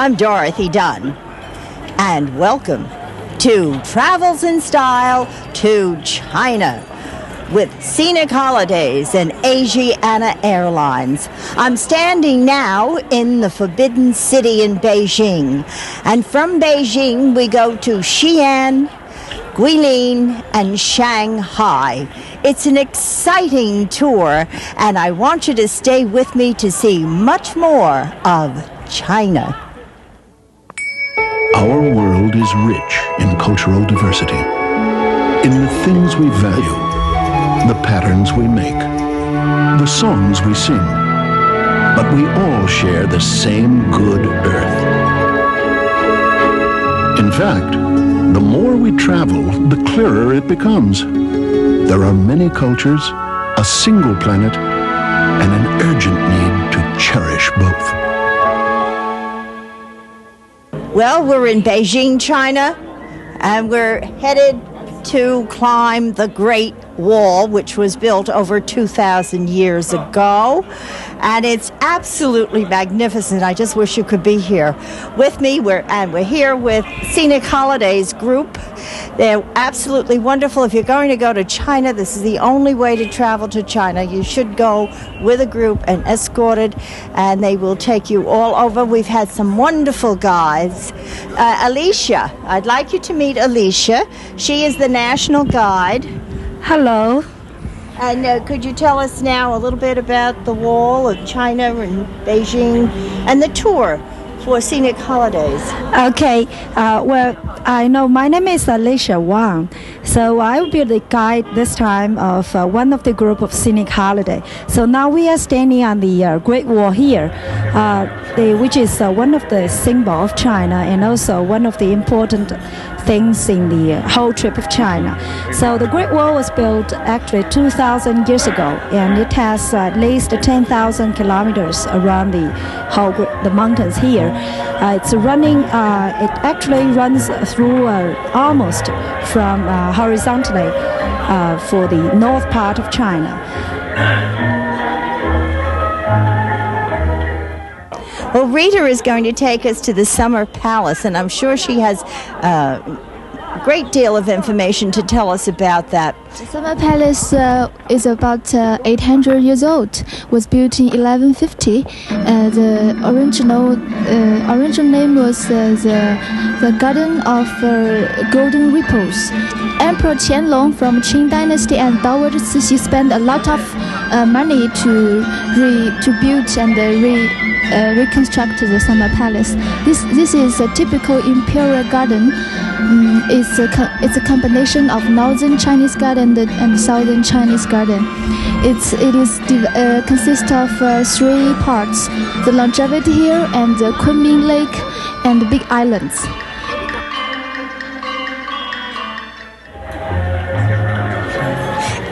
I'm Dorothy Dunne, and welcome to Travels in Style to China with Scenic Holidays and Asiana Airlines. I'm standing now in the Forbidden City in Beijing, and from Beijing we go to Xi'an, Guilin, and Shanghai. It's an exciting tour, and I want you to stay with me to see much more of China. Our world is rich in cultural diversity, in the things we value, the patterns we make, the songs we sing, but we all share the same good earth. In fact, the more we travel, the clearer it becomes. There are many cultures, a single planet, and an urgent need to cherish both. Well, we're in Beijing, China, and we're headed to climb the Great Wall, which was built over 2,000 years ago. And it's absolutely magnificent. I just wish you could be here with me. We're here with Scenic Holidays Group. They're absolutely wonderful. If you're going to go to China, this is the only way to travel to China. You should go with a group and escorted, and they will take you all over. We've had some wonderful guides. Alicia, I'd like you to meet Alicia. She is the national guide. Hello. And could you tell us now a little bit about the Wall of China and Beijing and the tour for Scenic Holidays? Okay. Well, I know my name is Alicia Wang, so I will be the guide this time of one of the group of Scenic Holiday. So now we are standing on the Great Wall here, which is one of the symbol of China and also one of the important things in the whole trip of China. So the Great Wall was built actually 2,000 years ago, and it has at least 10,000 kilometers around the mountains here. It's running. It actually runs through almost from horizontally for the north part of China. Well, Rita is going to take us to the Summer Palace, and I'm sure she has a great deal of information to tell us about that. The Summer Palace is about 800 years old. Was built in 1150. The original name was the Garden of Golden Ripples. Emperor Qianlong from Qing Dynasty and Dowager Cixi spent a lot of money to build and reconstruct the Summer Palace. This is a typical imperial garden. It's a combination of northern Chinese garden and southern Chinese garden. It consists of three parts: the Longevity Hill and the Kunming Lake and the Big Islands.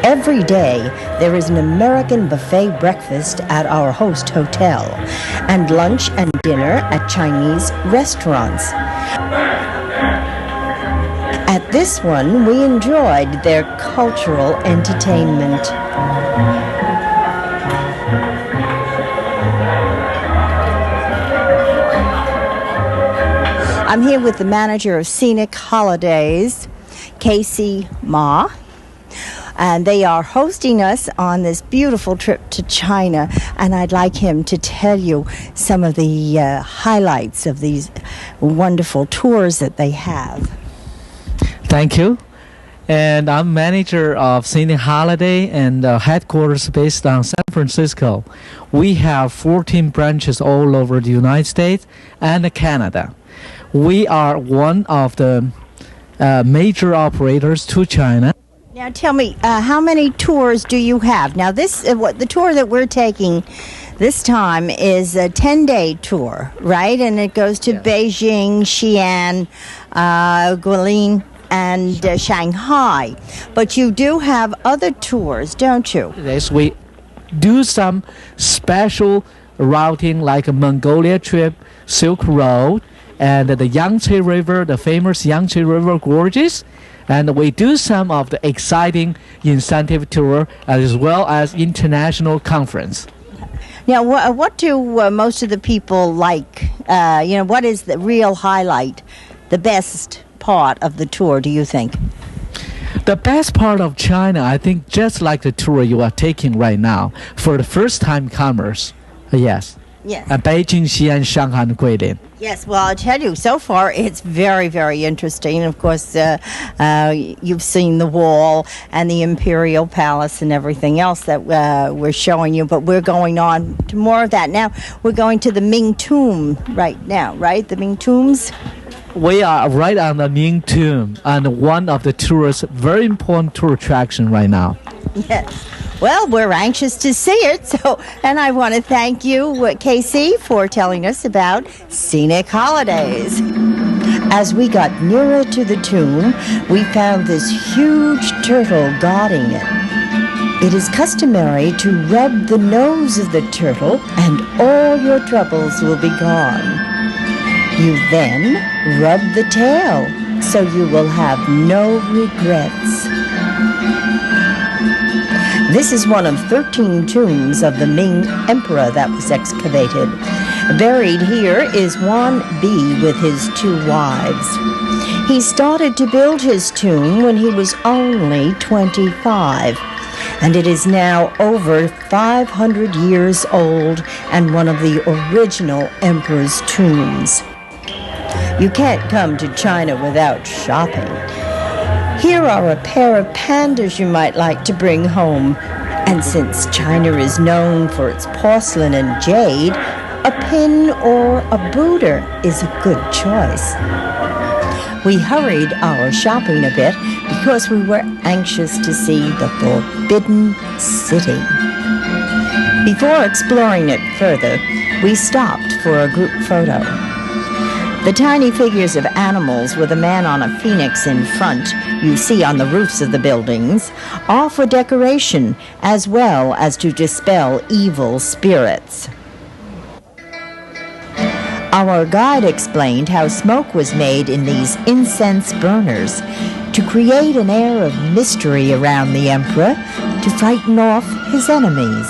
Every day, there is an American buffet breakfast at our host hotel and lunch and dinner at Chinese restaurants. At this one, we enjoyed their cultural entertainment. I'm here with the manager of Scenic Holidays, Casey Ma. And they are hosting us on this beautiful trip to China. And I'd like him to tell you some of the highlights of these wonderful tours that they have. Thank you. And I'm manager of Scenic Holiday and headquarters based on San Francisco. We have 14 branches all over the United States and Canada. We are one of the major operators to China. Now tell me, how many tours do you have? Now the tour that we're taking this time is a 10-day tour, right? And it goes to Beijing, Xi'an, Guilin, and Shanghai. But you do have other tours, don't you? Yes, we do some special routing like a Mongolia trip, Silk Road, and the Yangtze River, the famous Yangtze River Gorges. And we do some of the exciting incentive tour as well as international conference. Now, what do most of the people like? What is the real highlight, the best part of the tour, do you think? The best part of China, I think, just like the tour you are taking right now, for the first-time comers, yes. Yes. Beijing, Xi'an, Shanghai, and Guilin. Yes, well, I'll tell you, so far it's very, very interesting. Of course, you've seen the wall and the Imperial Palace and everything else that we're showing you, but we're going on to more of that. Now, we're going to the Ming Tomb right now, right? The Ming Tombs? We are right on the Ming Tomb, and one of the tour's very important tour attraction right now. Yes. Well, we're anxious to see it, and I want to thank you, Casey, for telling us about Scenic Holidays. As we got nearer to the tomb, we found this huge turtle guarding it. It is customary to rub the nose of the turtle, and all your troubles will be gone. You then rub the tail, so you will have no regrets. This is one of 13 tombs of the Ming Emperor that was excavated. Buried here is Wan Bi with his 2 wives. He started to build his tomb when he was only 25, and it is now over 500 years old and one of the original emperor's tombs. You can't come to China without shopping. Here are a pair of pandas you might like to bring home. And since China is known for its porcelain and jade, a pin or a Buddha is a good choice. We hurried our shopping a bit because we were anxious to see the Forbidden City. Before exploring it further, we stopped for a group photo. The tiny figures of animals with a man on a phoenix in front you see on the roofs of the buildings are for decoration as well as to dispel evil spirits. Our guide explained how smoke was made in these incense burners to create an air of mystery around the emperor to frighten off his enemies.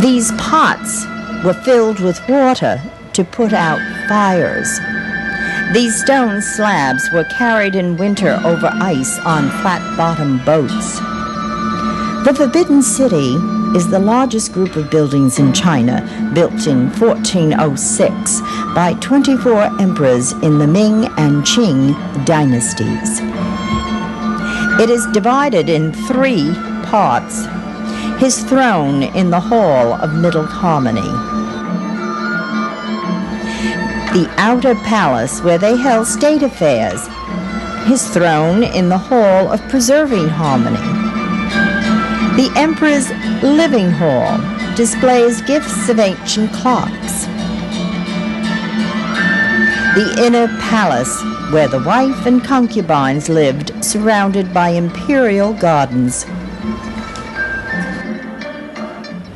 These pots were filled with water to put out fires. These stone slabs were carried in winter over ice on flat-bottom boats. The Forbidden City is the largest group of buildings in China, built in 1406 by 24 emperors in the Ming and Qing dynasties. It is divided in 3 parts. His throne in the Hall of Middle Harmony, the outer palace where they held state affairs, his throne in the Hall of Preserving Harmony. The Emperor's living hall displays gifts of ancient clocks. The inner palace where the wife and concubines lived, surrounded by imperial gardens.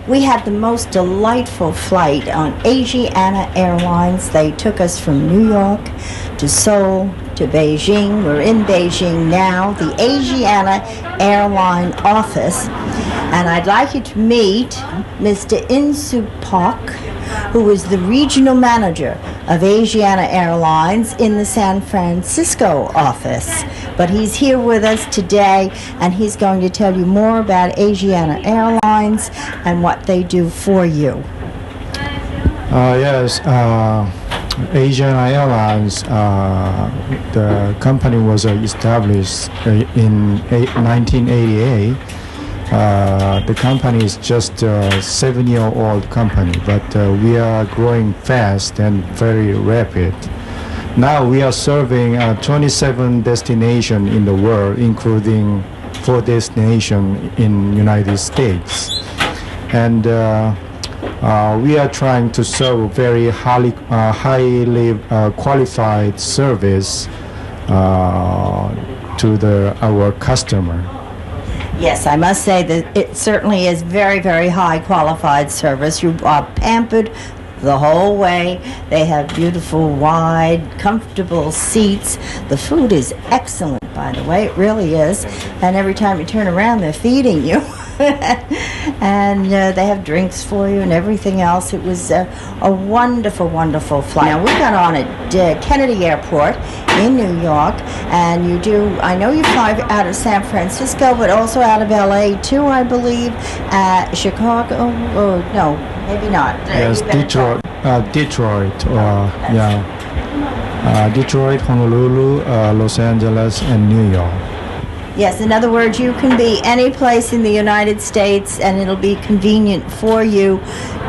We had the most delightful flight on Asiana Airlines. They took us from New York to Seoul to Beijing. We're in Beijing now, the Asiana Airline office. And I'd like you to meet Mr. In-Soo Park, who is the regional manager of Asiana Airlines in the San Francisco office. But he's here with us today, and he's going to tell you more about Asiana Airlines and what they do for you. Yes, Asiana Airlines, the company was established in 1988. The company is just a 7-year-old company, but we are growing fast and very rapid. Now we are serving 27 destinations in the world, including 4 destinations in United States. And we are trying to serve very highly qualified service to our customer. Yes, I must say that it certainly is very, very high qualified service. You are pampered the whole way. They have beautiful, wide, comfortable seats. The food is excellent, by the way. It really is. And every time you turn around, they're feeding you. And they have drinks for you and everything else. It was a wonderful, wonderful flight. Now, we got on at Kennedy Airport in New York, and I know you fly out of San Francisco, but also out of LA too, I believe, Chicago, oh, no, maybe not. Yes, Detroit, Detroit, Honolulu, Los Angeles, and New York. Yes, in other words, you can be any place in the United States, and it'll be convenient for you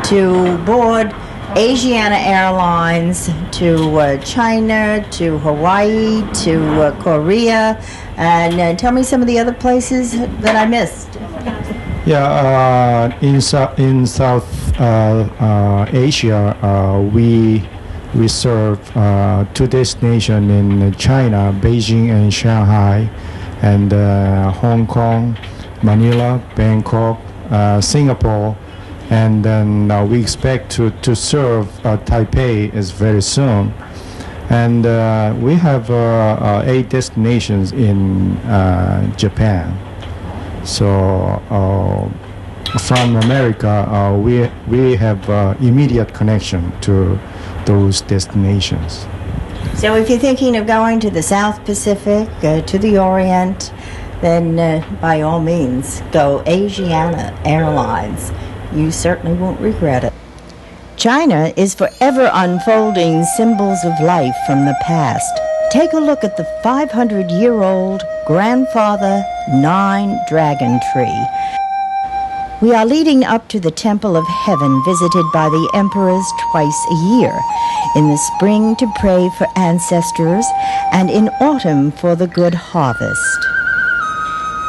to board Asiana Airlines to China, to Hawaii, to Korea, and tell me some of the other places that I missed. Yeah, in South Asia, we serve two destinations in China, Beijing and Shanghai, and Hong Kong, Manila, Bangkok, Singapore, and then we expect to serve Taipei is very soon. And we have 8 destinations in Japan. So from America, we have immediate connection to those destinations. So if you're thinking of going to the South Pacific, to the Orient, then by all means, go Asiana Airlines. You certainly won't regret it. China is forever unfolding symbols of life from the past. Take a look at the 500-year-old Grandfather 9 Dragon Tree. We are leading up to the Temple of Heaven, visited by the emperors twice a year, in the spring to pray for ancestors, and in autumn for the good harvest.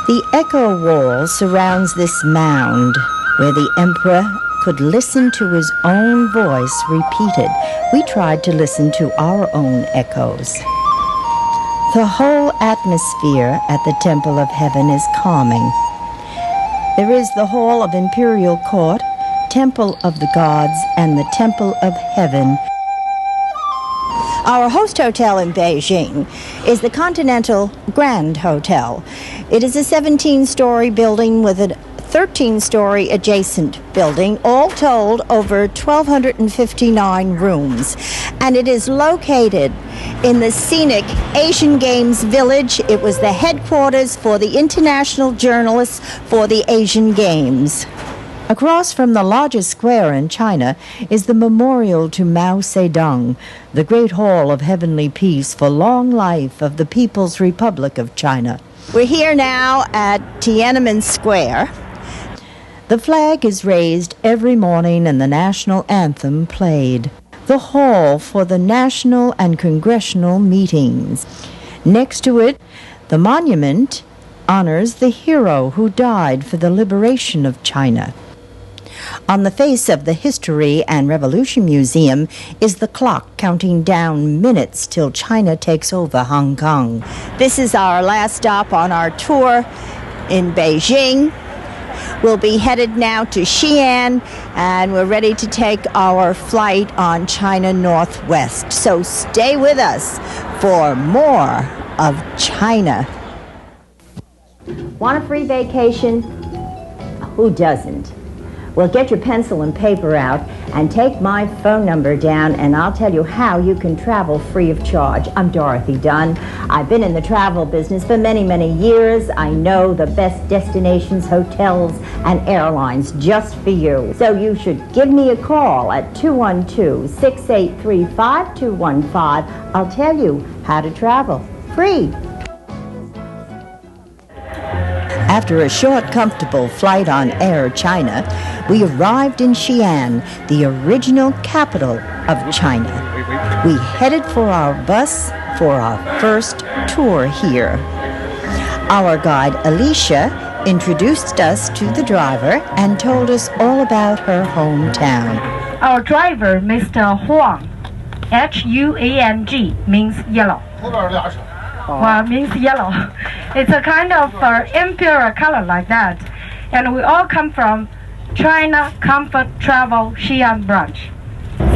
The echo wall surrounds this mound, where the emperor could listen to his own voice repeated. We tried to listen to our own echoes. The whole atmosphere at the Temple of Heaven is calming. There is the Hall of Imperial Court, Temple of the Gods, and the Temple of Heaven. Our host hotel in Beijing is the Continental Grand Hotel. It is a 17-story building with a 13-story adjacent building, all told over 1,259 rooms. And it is located in the scenic Asian Games Village. It was the headquarters for the international journalists for the Asian Games. Across from the largest square in China is the memorial to Mao Zedong, the Great Hall of Heavenly Peace for long life of the People's Republic of China. We're here now at Tiananmen Square. The flag is raised every morning and the national anthem played. The hall for the national and congressional meetings. Next to it, the monument honors the hero who died for the liberation of China. On the face of the History and Revolution Museum is the clock counting down minutes till China takes over Hong Kong. This is our last stop on our tour in Beijing. We'll be headed now to Xi'an, and we're ready to take our flight on China Northwest. So stay with us for more of China. Want a free vacation? Who doesn't? Well, get your pencil and paper out and take my phone number down, and I'll tell you how you can travel free of charge. I'm Dorothy Dunne. I've been in the travel business for many, many years. I know the best destinations, hotels, and airlines just for you. So you should give me a call at 212-683-5215. I'll tell you how to travel free. After a short, comfortable flight on Air China, we arrived in Xi'an, the original capital of China. We headed for our bus for our first tour here. Our guide, Alicia, introduced us to the driver and told us all about her hometown. Our driver, Mr. Huang, H-U-A-N-G, means yellow. Well, means yellow. It's a kind of imperial color like that. And we all come from China Comfort Travel Xi'an branch.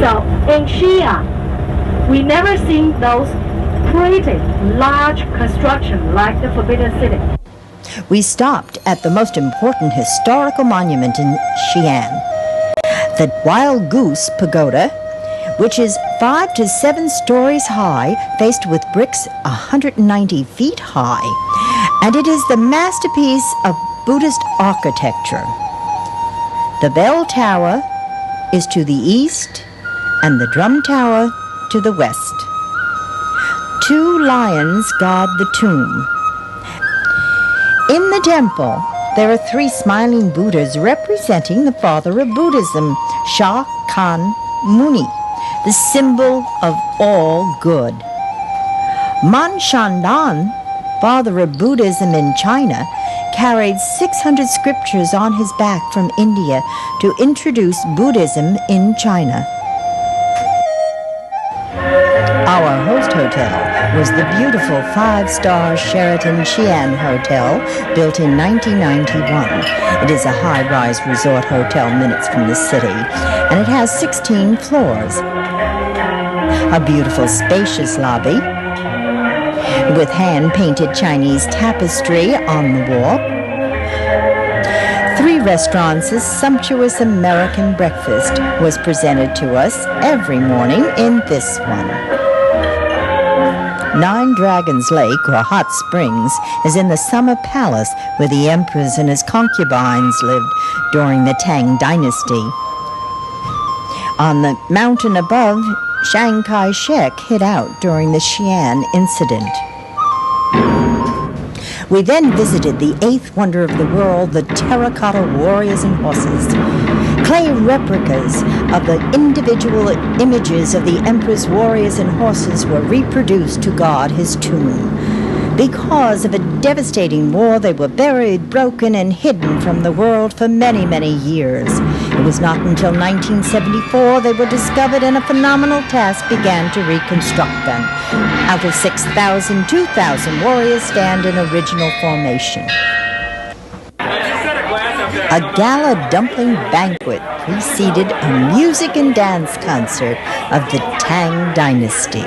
So in Xi'an, we never seen those pretty large construction like the Forbidden City. We stopped at the most important historical monument in Xi'an, the Wild Goose Pagoda, which is 5 to 7 stories high, faced with bricks 190 feet high, and it is the masterpiece of Buddhist architecture. The bell tower is to the east and the drum tower to the west. 2 lions guard the tomb. In the temple, there are 3 smiling Buddhas representing the father of Buddhism, Shakyamuni, the symbol of all good. Manshandan, father of Buddhism in China, carried 600 scriptures on his back from India to introduce Buddhism in China. Our host hotel was the beautiful 5-star Sheraton Xi'an Hotel, built in 1991. It is a high-rise resort hotel minutes from the city, and it has 16 floors. A beautiful, spacious lobby with hand-painted Chinese tapestry on the wall. 3 restaurants, a sumptuous American breakfast was presented to us every morning in this one. 9 Dragons Lake, or Hot Springs, is in the Summer Palace where the emperors and his concubines lived during the Tang Dynasty. On the mountain above, Chiang Kai-shek hid out during the Xi'an incident. We then visited the 8th wonder of the world, the terracotta warriors and horses. Clay replicas of the individual images of the emperor's warriors and horses were reproduced to guard his tomb. Because of a devastating war, they were buried, broken, and hidden from the world for many, many years. It was not until 1974 they were discovered, and a phenomenal task began to reconstruct them. Out of 6,000, 2,000 warriors stand in original formation. A gala dumpling banquet preceded a music and dance concert of the Tang Dynasty.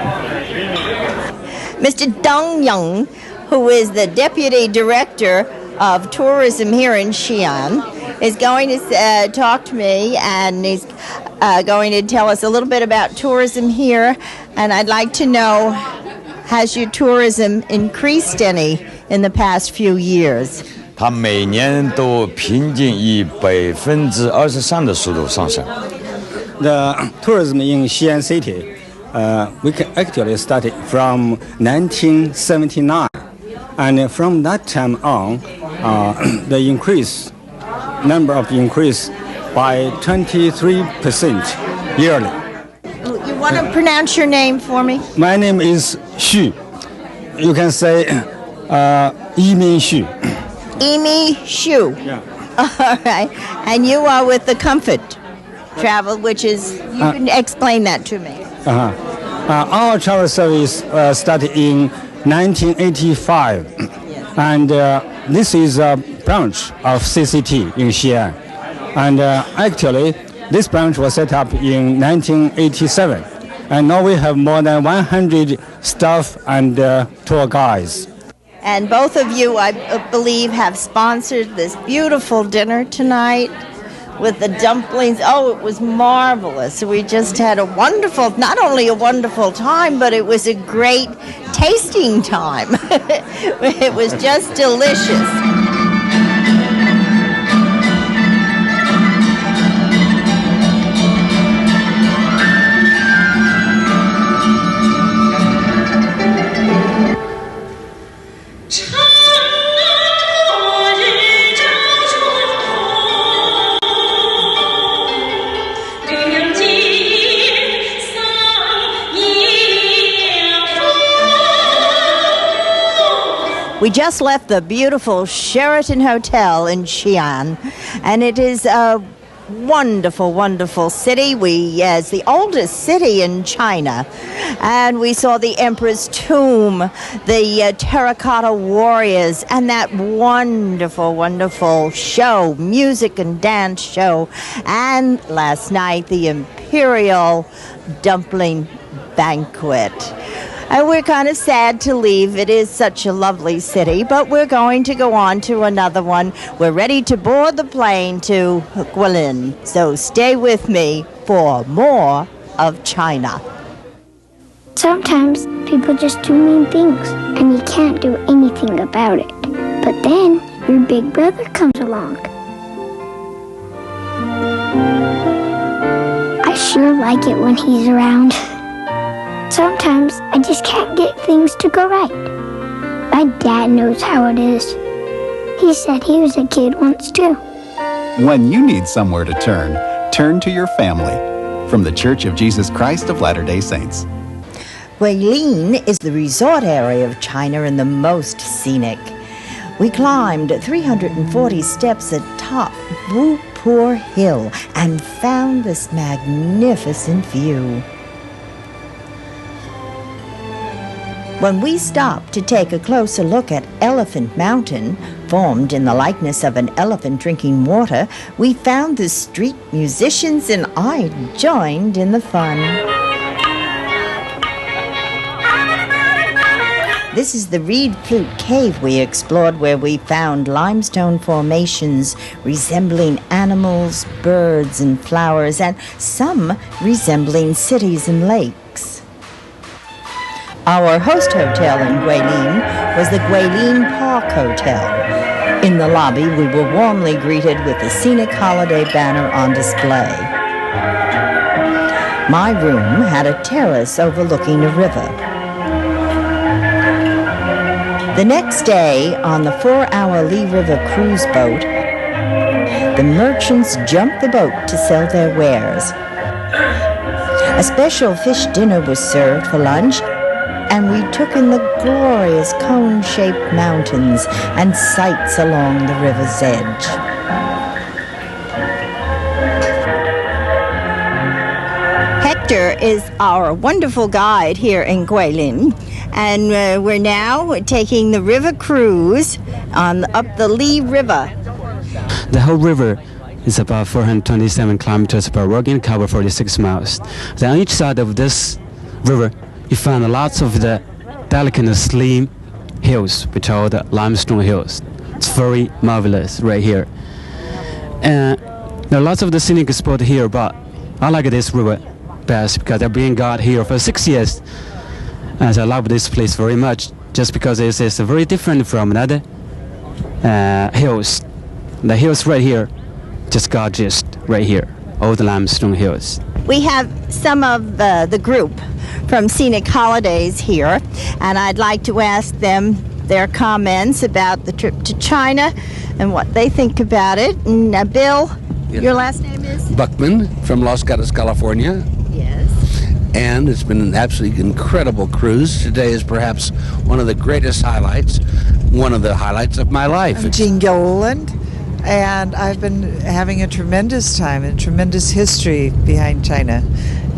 Mr. Deng Yang, who is the Deputy Director of Tourism here in Xi'an, is going to talk to me, and he's going to tell us a little bit about tourism here. And I'd like to know, has your tourism increased any in the past few years? 它每年都平均以23%的速度上升。The tourism in Xi'an City, we can actually start it from 1979, and from that time on, the number of increase by 23% yearly. You want to pronounce your name for me? My name is Xu. You can say Yimin Xu. Amy Xu. Yeah. All right. And you are with the Comfort Travel, which is, you can explain that to me. Our travel service started in 1985, and this is a branch of CCT in Xi'an. And actually, this branch was set up in 1987, and now we have more than 100 staff and tour guides. And both of you, I believe, have sponsored this beautiful dinner tonight with the dumplings. Oh, it was marvelous. We just had a wonderful, not only a wonderful time, but it was a great tasting time. It was just delicious. We just left the beautiful Sheraton Hotel in Xi'an, and it is a wonderful, wonderful city. It's the oldest city in China, and we saw the Emperor's tomb, the terracotta warriors, and that wonderful, wonderful show, music and dance show, and last night the Imperial imperial dumpling banquet. And we're kind of sad to leave. It is such a lovely city, but we're going to go on to another one. We're ready to board the plane to Guilin. So stay with me for more of China. Sometimes people just do mean things, and you can't do anything about it. But then your big brother comes along. I sure like it when he's around. Sometimes I just can't get things to go right. My dad knows how it is. He said he was a kid once too. When you need somewhere to turn to your family. From the Church of Jesus Christ of Latter-day Saints. Guilin is the resort area of China and the most scenic. We climbed 340 steps atop Wupur Hill and found this magnificent view. When we stopped to take a closer look at Elephant Mountain, formed in the likeness of an elephant drinking water, we found the street musicians and I joined in the fun. This is the Reed Flute Cave we explored, where we found limestone formations resembling animals, birds, and flowers, and some resembling cities and lakes. Our host hotel in Guilin was the Guilin Park Hotel. In the lobby, we were warmly greeted with the Scenic Holiday banner on display. My room had a terrace overlooking a river. The next day, on the 4-hour Lee River cruise boat, the merchants jumped the boat to sell their wares. A special fish dinner was served for lunch, and we took in the glorious cone-shaped mountains and sights along the river's edge. Hector is our wonderful guide here in Guilin, and we're now taking the river cruise up the Lee River. The whole river is about 427 kilometers per hour and cover 46 miles. Then on each side of this river, you find lots of the delicate and slim hills, which are the limestone hills. It's very marvelous right here. And there are lots of the scenic spots here, but I like this river best because I've been God here for 6 years. And I love this place very much, just because it is very different from another hills. The hills right here, just gorgeous right here, all the limestone hills. We have some of the group from Scenic Holidays here, and I'd like to ask them their comments about the trip to China and what they think about it. And Bill, your last name is? Buckman from Los Gatos, California. Yes. And it's been an absolutely incredible cruise. Today is perhaps one of the greatest highlights, one of the highlights of my life. I'm Jean Gilliland, and I've been having a tremendous time and tremendous history behind China.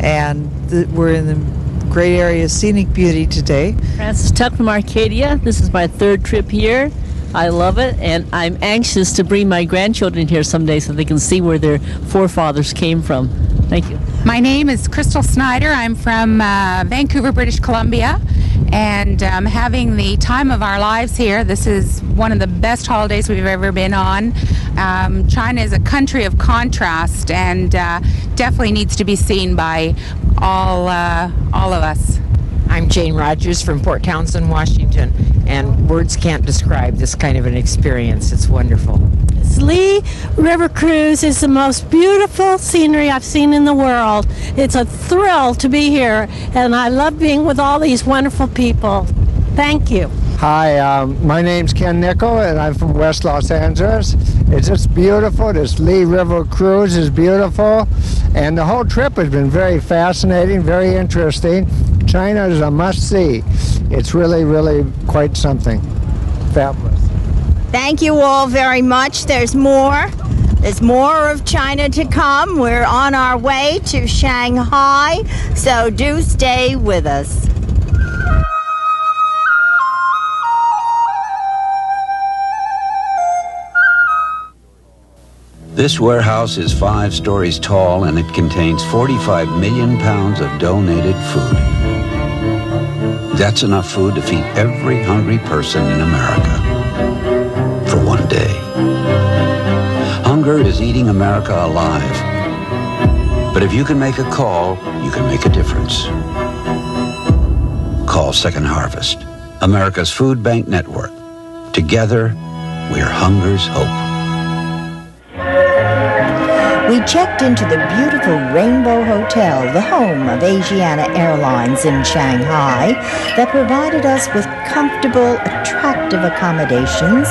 And we're in the great area of scenic beauty today. Francis Tuck from Arcadia. This is my third trip here. I love it, and I'm anxious to bring my grandchildren here someday so they can see where their forefathers came from. Thank you. My name is Crystal Snyder. I'm from Vancouver, British Columbia, and having the time of our lives here. This is one of the best holidays we've ever been on. China is a country of contrast, and definitely needs to be seen by all of us. I'm Jane Rogers from Port Townsend, Washington, and words can't describe this kind of an experience. It's wonderful. This Lee River Cruise is the most beautiful scenery I've seen in the world. It's a thrill to be here, and I love being with all these wonderful people. Thank you. Hi, my name's Ken Nickel, and I'm from West Los Angeles. It's just beautiful. This Lee River Cruise is beautiful, and the whole trip has been very fascinating, very interesting. China is a must-see. It's really, really quite something. Fabulous. Thank you all very much. There's more. There's more of China to come. We're on our way to Shanghai, so do stay with us. This warehouse is 5 stories tall and it contains 45 million pounds of donated food. That's enough food to feed every hungry person in America for one day. Hunger is eating America alive. But if you can make a call, you can make a difference. Call Second Harvest, America's food bank network. Together, we're hunger's hope. We checked into the beautiful Rainbow Hotel, the home of Asiana Airlines in Shanghai, that provided us with comfortable, attractive accommodations,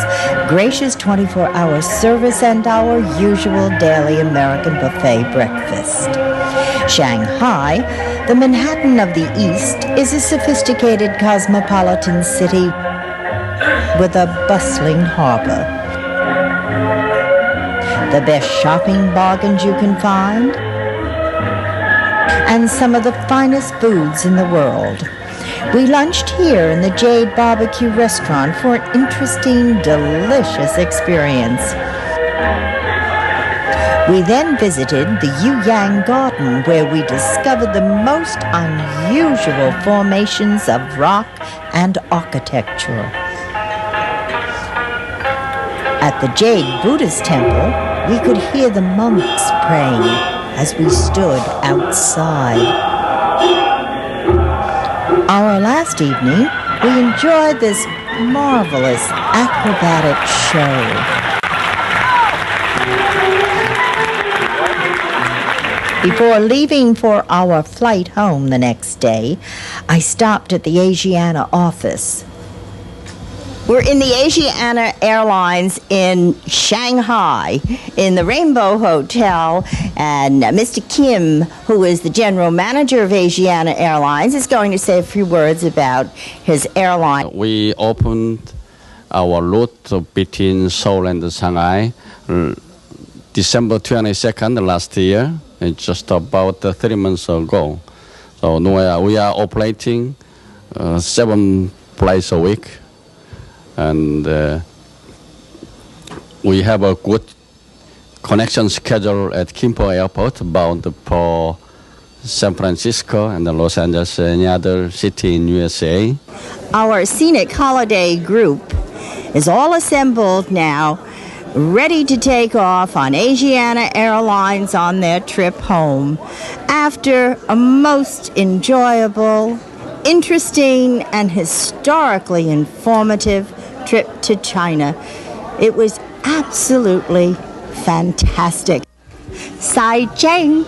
gracious 24-hour service, and our usual daily American buffet breakfast. Shanghai, the Manhattan of the East, is a sophisticated cosmopolitan city with a bustling harbor. The best shopping bargains you can find, and some of the finest foods in the world. We lunched here in the Jade Barbecue Restaurant for an interesting, delicious experience. We then visited the Yuyang Garden, where we discovered the most unusual formations of rock and architecture. At the Jade Buddhist Temple, we could hear the monks praying as we stood outside. Our last evening, we enjoyed this marvelous acrobatic show. Before leaving for our flight home the next day, I stopped at the Asiana office. We're in the Asiana Airlines in Shanghai, in the Rainbow Hotel, and Mr. Kim, who is the general manager of Asiana Airlines, is going to say a few words about his airline. We opened our route between Seoul and Shanghai December 22nd last year, just about 3 months ago. So we are operating 7 flights a week. And we have a good connection schedule at Kimpo Airport, bound for San Francisco and Los Angeles, any other city in USA. Our scenic holiday group is all assembled now, ready to take off on Asiana Airlines on their trip home after a most enjoyable, interesting, and historically informative trip to China. It was absolutely fantastic. Sai Cheng.